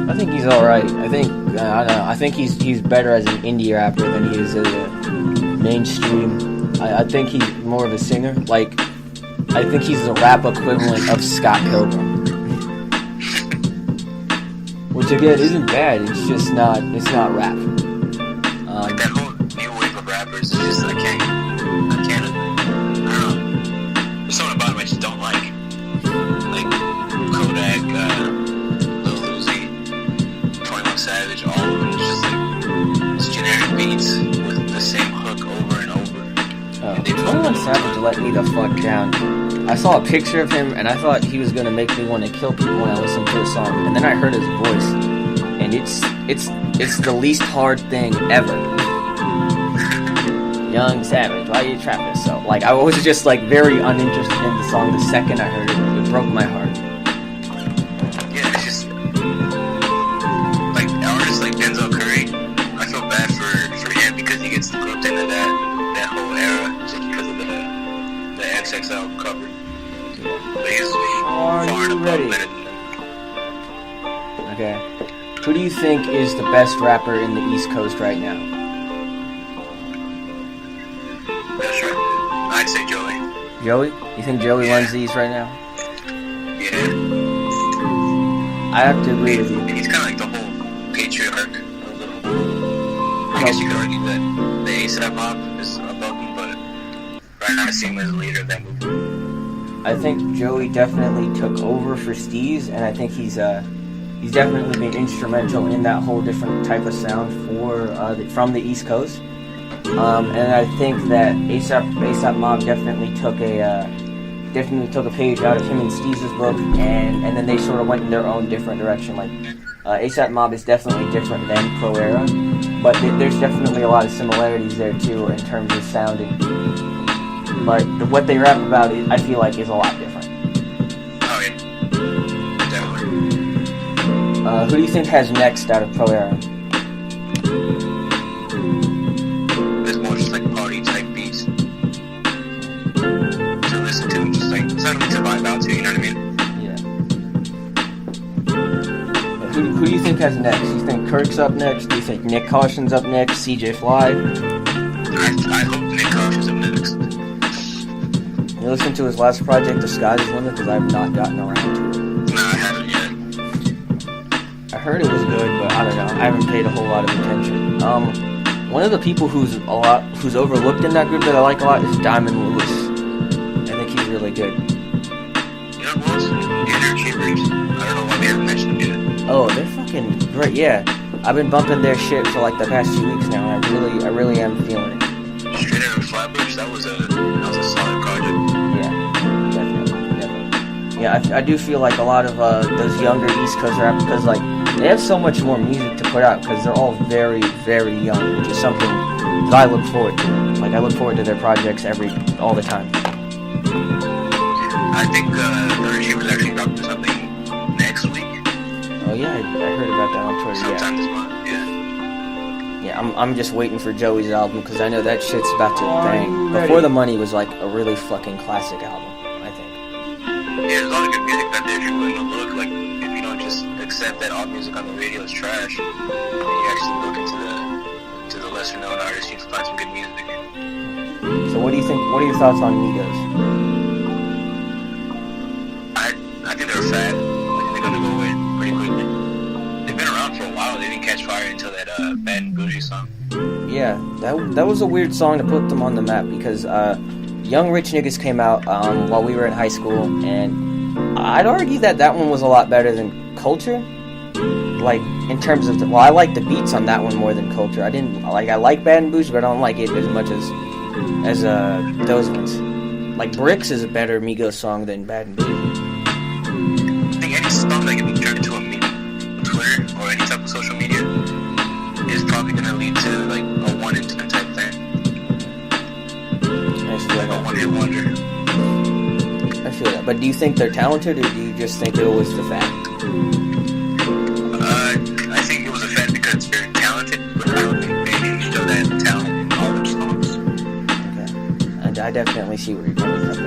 I think he's all right. I think I don't know. I think he's better as an indie rapper than he is as a mainstream. I think he's more of a singer. Like, I think he's the rap equivalent of Scott Pilgrim, which again isn't bad. It's just not. It's not rap. Like that whole new wave of rappers is just I can't. I don't know. There's something about him I just don't like. Like Kodak, Lil Uzi, 21 Savage, all of them. It's just like it's generic beats with the same hook over and over. Oh, 21 Savage let me the fuck down. I saw a picture of him and I thought he was gonna make me want to kill people when I listened to the song, and then I heard his voice, and it's the least hard thing ever. Young Savage, why you trapping so? Like, I was just like very uninterested in the song the second I heard it. It broke my heart. Yeah, it's just like artists like Denzel Curry. I feel bad for him because he gets grouped into that whole era just because of the XXL cover. But he's far and above better than them. Okay. Who do you think is the best rapper in the East Coast right now? That's right. I'd say Joey. Joey? You think Joey runs these right now? Yeah. I have to agree with you. He's kind of like the whole patriarch of the whole. I guess you could argue that the ASAP Mob is above him, but right now I see him as the leader of that movement. I think Joey definitely took over for Steez, and I think he's definitely been instrumental in that whole different type of sound from the East Coast. And I think that ASAP Mob definitely took a page out of him and Steez's book, and then they sort of went in their own different direction. Like ASAP Mob is definitely different than Pro Era, but there's definitely a lot of similarities there too in terms of sounding. But what they rap about, I feel like, is a lot different. Oh yeah, definitely. Who do you think has next out of Pro Era? There's more just like party type beats to listen to, just like something to vibe out to. You know what I mean? Yeah. Who do you think has next? Do you think Kirk's up next? Do you think Nick Caution's up next? CJ Fly? I hope Nick Caution's up next. You listened to his last project, The Sky's the Limit, because I've not gotten around to it. No, I haven't yet. I heard it was good, but I don't know. I haven't paid a whole lot of attention. One of the people who's overlooked in that group that I like a lot is Diamond Lewis. I think he's really good. You know who else? Gator Cheapers. I don't know why we haven't mentioned them yet. Oh, they're fucking great. Yeah, I've been bumping their shit for like the past 2 weeks now, and I really am feeling it. Straight out of Flatbush, that was a solid project. Yeah, I do feel like a lot of those younger East Coast rappers, because like they have so much more music to put out because they're all very, very young, which is something that I look forward to. Like, I look forward to their projects all the time. I think she was actually dropping something next week. Oh yeah, I heard about that on Twitter. Sometime this month, yeah. Yeah, I'm just waiting for Joey's album because I know that shit's about to bang. Before the Money was like a really fucking classic album. Yeah, there's a lot of good music out there if you're willing to look. Like, if you don't just accept that all music on the radio is trash, and you actually look into the lesser known artists, you can find some good music. So what do you think? What are your thoughts on Migos? I think they're fat. I think they're gonna go away pretty quickly. They've been around for a while. They didn't catch fire until that Bad and Bougie song. Yeah, that was a weird song to put them on the map because Young Rich Niggas came out while we were in high school, and I'd argue that one was a lot better than Culture. Like, in terms of I like the beats on that one more than Culture. I like Bad and Bougie, but I don't like it as much as those ones. Like, Bricks is a better Migos song than Bad and Bougie. I think any song that can be turned into a meme on Twitter or any type of social media is probably gonna lead to like a one in ten type thing. Like a one-hit wonder. I feel that. But do you think they're talented, or do you just think it was the fact? I think it was a fact because they're talented, but I don't think they show that talent in all their songs. Okay. And I definitely see where you're coming from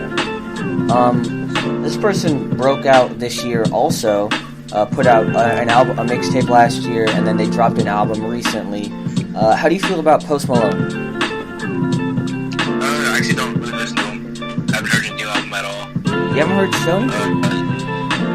there. This person broke out this year also put out an album, a mixtape last year, and then they dropped an album recently. How do you feel about Post Malone? I actually don't really listen to him. I haven't heard his new album at all. You haven't heard Stone?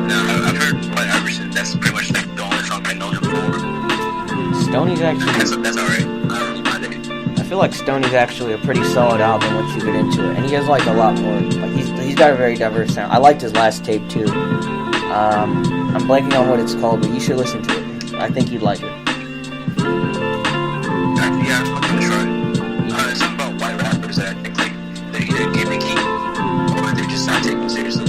No, I've heard White Iverson. That's pretty much like the only song I know him for. Stoney's actually... That's alright. I don't really mind it. I feel like Stoney's actually a pretty solid album once you get into it, and he has like a lot more. Like he's got a very diverse sound. I liked his last tape too. I'm blanking on what it's called, but you should listen to it. I think you'd like it. Yeah, I'm gonna try it. Something about white rappers that I think like they're either gimmicky or they're just not taken seriously.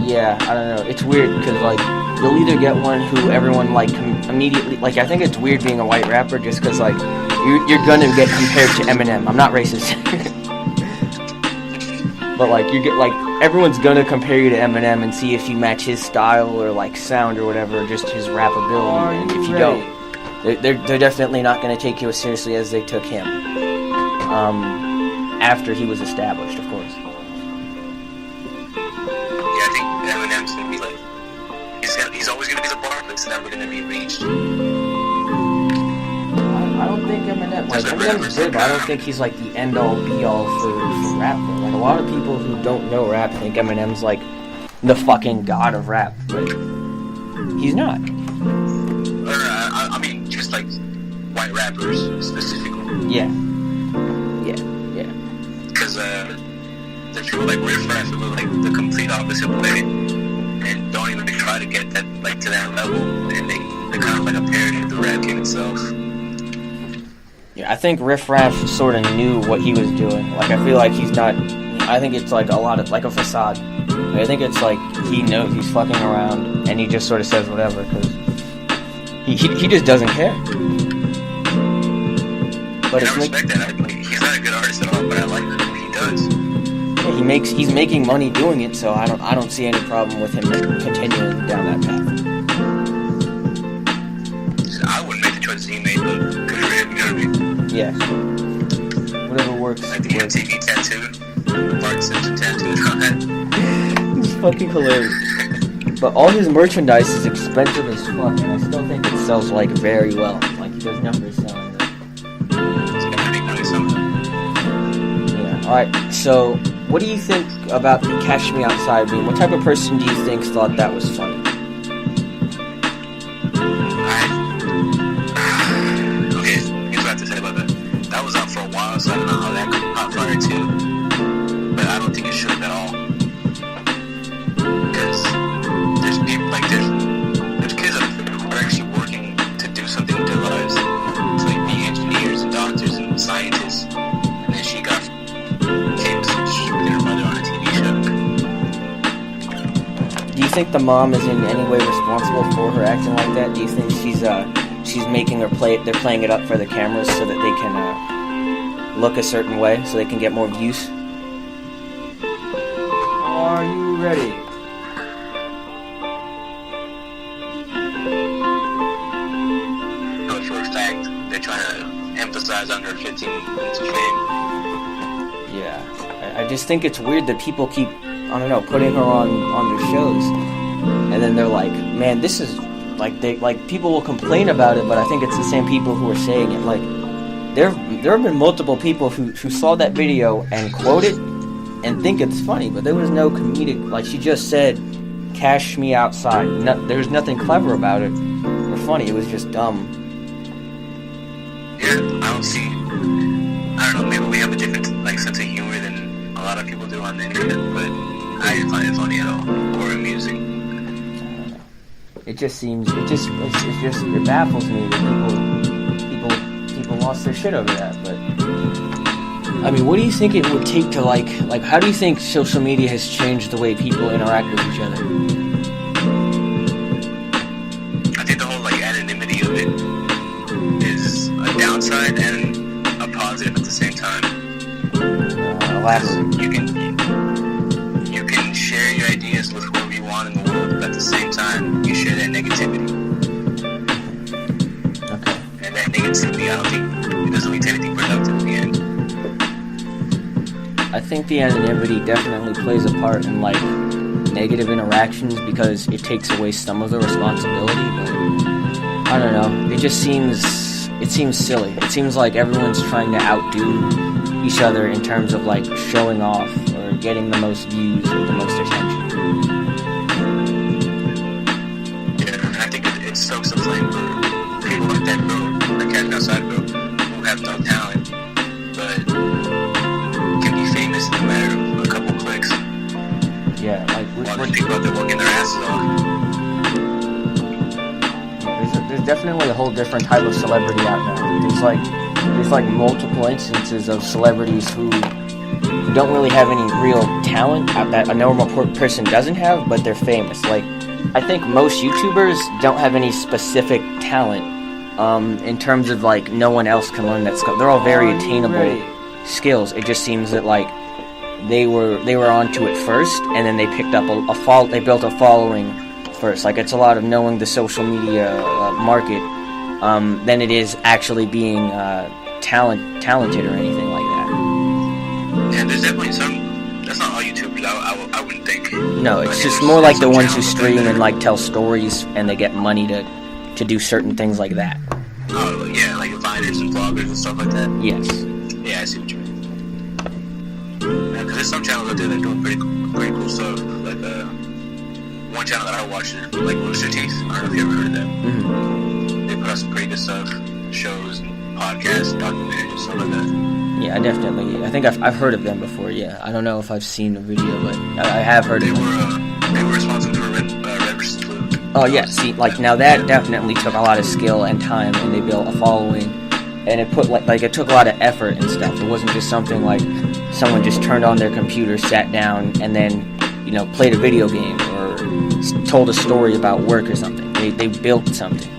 Yeah, I don't know. It's weird because like you'll either get one who everyone like immediately like. I think it's weird being a white rapper just because like you're gonna get compared to Eminem. I'm not racist, but like you get like everyone's gonna compare you to Eminem and see if you match his style or like sound or whatever, just his rap ability. And if you don't, they're definitely not gonna take you as seriously as they took him. After he was established, of course. Yeah, I think Eminem's gonna be like he's always gonna be the bar, but it's never gonna be reached. I don't think Eminem, like, Eminem's good, but I don't think he's, like, the end-all, be-all for rap, though. Like, a lot of people who don't know rap think Eminem's, like, the fucking god of rap, but he's not. I mean, just, like, white rappers, specifically. Yeah. Because, there's people like Riff Raff who are, like, the complete opposite way, and don't even try to get that, like, to that level, and they're kind of like a parody of the rap game itself. Yeah, I think Riff Raff sort of knew what he was doing. Like, I feel like he's not... I think it's, like, a lot of... Like a facade. I think it's, like, he knows he's fucking around, and he just sort of says whatever, because... He just doesn't care. But I respect that. Like, he's not a good artist at all, but I like what he does. Yeah, he's making money doing it, so I don't see any problem with him continuing down that path. I wouldn't make the choices he made, but good for him, you know what I mean? Yeah. Whatever works. Like the MTV tattoo, the Bart Simpson tattoo on that. It's fucking hilarious. But all his merchandise is expensive as fuck, and I still think it sells like very well. Like he does numbers selling them. It's gonna make money somehow. Yeah. All right. So, what do you think about the "Cash Me Outside" meme? What type of person do you think thought that was funny? That was out for a while, so I don't know how that caught fire too. But I don't think it should at all. Because there's people like there's kids out there who are actually working to do something with their lives. To like be engineers and doctors and scientists. And then she got kids with her mother on a TV show. Do you think the mom is in any way responsible for her acting like that? Do you think she's making her they're playing it up for the cameras so that they can look a certain way, so they can get more views? Are you ready? But for a fact, they're trying to emphasize on her 15 minutes of fame. Yeah. I just think it's weird that people keep, I don't know, putting her on their shows, and then they're like, man, this is... Like people will complain about it, but I think it's the same people who are saying it. Like, there have been multiple people who saw that video and quote it and think it's funny, but there was no comedic. Like, she just said, "Cash me outside." There was nothing clever about it or funny. It was just dumb. Yeah, I don't know. Maybe we have a different sense of humor than a lot of people do on the internet, but I didn't find it funny at all or amusing. It baffles me that people lost their shit over that. But I mean, what do you think it would take to like how do you think social media has changed the way people interact with each other? I think the whole anonymity of it is a downside and a positive at the same time. Elaborate. You can share your ideas with whoever you want in the world, but at the same time, you share that negativity. Okay. And that negativity, I don't think it doesn't lead to anything productive in the end. I think the anonymity definitely plays a part in negative interactions because it takes away some of the responsibility, but I don't know. It seems silly. It seems like everyone's trying to outdo each other in terms of like showing off or getting the most views or the most attention. Yeah, I think it soaks a flame for people like that girl, the cat outside girl, who have no talent, but can be famous in a matter of a couple clicks. Yeah, like while there's people out there working their asses off. There's definitely a whole different type of celebrity out now. There's like multiple instances of celebrities who don't really have any real talent that a normal person doesn't have, but they're famous. Like, I think most YouTubers don't have any specific talent in terms of like no one else can learn that skill. They're all very attainable skills. It just seems that like they were onto it first, and then they picked up they built a following first. Like, it's a lot of knowing the social media market than it is actually being talented or anything like that. Yeah, there's definitely some. That's not all YouTubers. I wouldn't think. No, it's just more like the ones who stream and like tell stories, and they get money to do certain things like that. Oh yeah, like viners and vloggers and stuff like that. Yes. Yeah, I see what you mean. Yeah, because there's some channels out there that are doing pretty cool stuff. Like one channel that I watched, like Rooster Teeth. I don't know if you ever heard of them. Mm-hmm. They put out some pretty good stuff, shows, and podcasts, documentaries, stuff like that. Yeah, I think I've heard of them before. Yeah, I don't know if I've seen a video, but I have heard of them. They were responsible for Red vs. Blue. Oh yeah, see, like now that definitely took a lot of skill and time, and they built a following, and it put like it took a lot of effort and stuff. It wasn't just something like someone just turned on their computer, sat down, and then played a video game or told a story about work or something. They built something.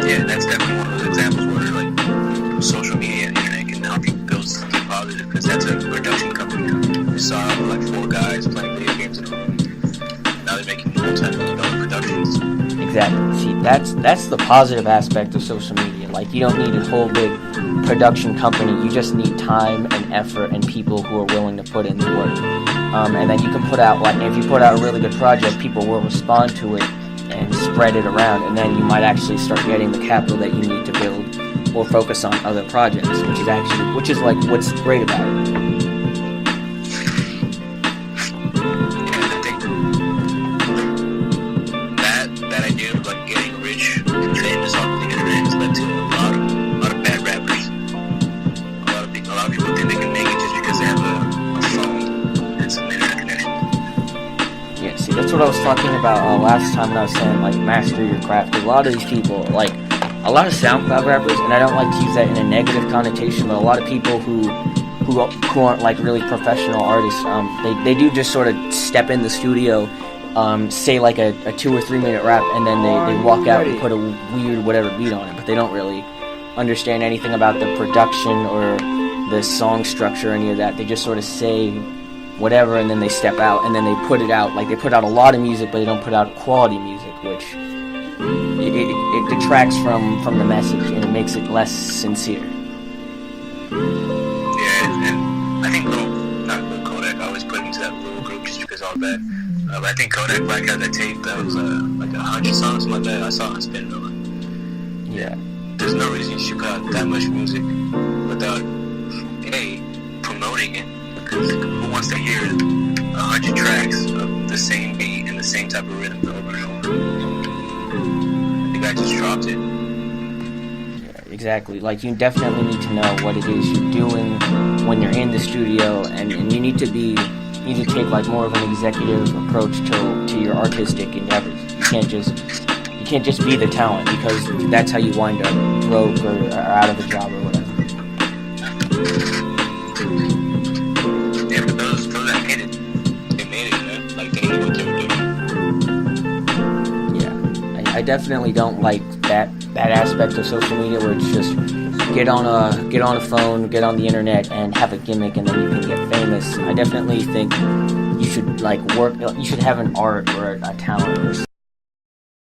Yeah, that's definitely one of those examples where like social media and the internet can help you build something positive, because that's a production company. You saw like 4 guys playing video games in a room. Now they're making multi-million-dollar productions. Exactly. See, that's the positive aspect of social media. Like, you don't need a whole big production company. You just need time and effort and people who are willing to put in the work. And then you can put out, like, if you put out a really good project, people will respond to it and spread it around, and then you might actually start getting the capital that you need to build or focus on other projects, which is like what's great about it. Yeah, I think that idea of like getting rich and famous off the internet has led to a lot of bad rappers. A lot of people think they can make it just because they have a phone and some internet connection. Yeah, see, that's what I was talking about last time when I was saying, like, master your craft. A lot of these people, like, a lot of SoundCloud rappers, and I don't like to use that in a negative connotation, but a lot of people who aren't, like, really professional artists, they do just sort of step in the studio, say, like, a 2 or 3 minute rap, and then they walk out and put a weird whatever beat on it, but they don't really understand anything about the production or the song structure or any of that. They just sort of say whatever, and then they step out, and then they put it out. Like, they put out a lot of music, but they don't put out quality music, which it detracts from the message, and it makes it less sincere. Yeah, and I think not Lil Kodak, I always put him into that little group just because all that. But I think Kodak Black had that tape that was like 100 songs, something like that. I saw it on Spin Miller. Yeah. There's no reason you should put out that much music without promoting it. Because who wants to hear 100 tracks of the same beat and the same type of rhythm over and over? The guy just dropped it. Yeah, exactly. Like, you definitely need to know what it is you're doing when you're in the studio, and you need to take like more of an executive approach to your artistic endeavors. You can't just be the talent, because that's how you wind up broke or out of a job or whatever. Yeah, but those that made it, they made it, like they knew what they were doing. Yeah, I definitely don't like that aspect of social media where it's just get on a phone, get on the internet, and have a gimmick, and then you can get famous. I definitely think you should you should have an art or a talent or